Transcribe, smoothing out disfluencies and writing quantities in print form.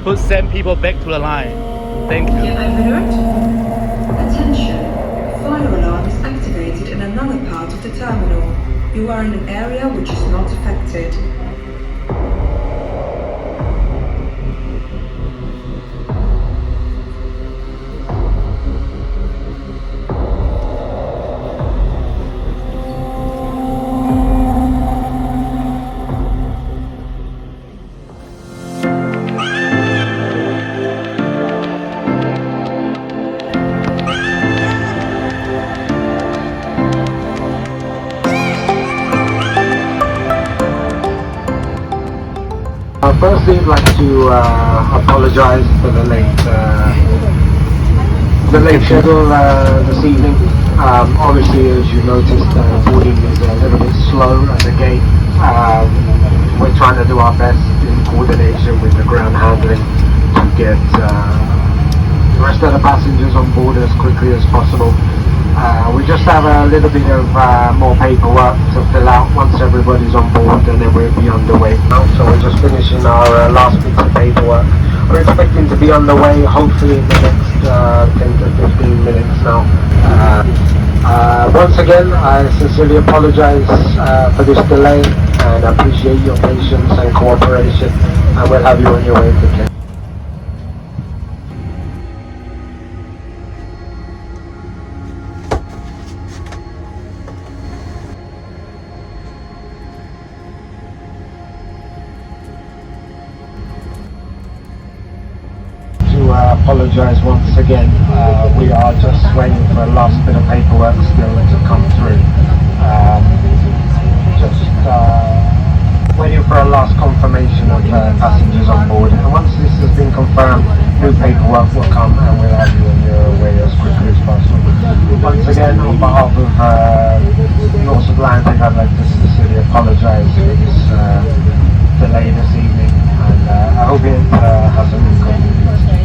Please send people back to the line. Thank you. Attention. Fire alarm is activated in another part of the terminal. You are in an area which is not affected. Firstly, I'd like to apologise for the late schedule this evening. Obviously, as you noticed, boarding is a little bit slow at the gate. We're trying to do our best in coordination with the ground handling to get the rest of the passengers on board as quickly as possible. We just have a little bit of more paperwork to fill out once everybody's on board, and then we'll be underway now. So we're just finishing our last bits of paperwork. We're expecting to be underway hopefully in the next 10 to 15 minutes now. Once again, I sincerely apologize for this delay, and I appreciate your patience and cooperation, and we'll have you on your way to Kent. Apologise once again. We are just waiting for a last bit of paperwork still to come through. Waiting for a last confirmation of passengers on board, and once this has been confirmed, new paperwork will come and we'll have you on your way as quickly as possible. Once again, on behalf of Norse Atlantic, I'd like to sincerely apologise for this delay this evening, and I hope it hasn't inconvenienced you.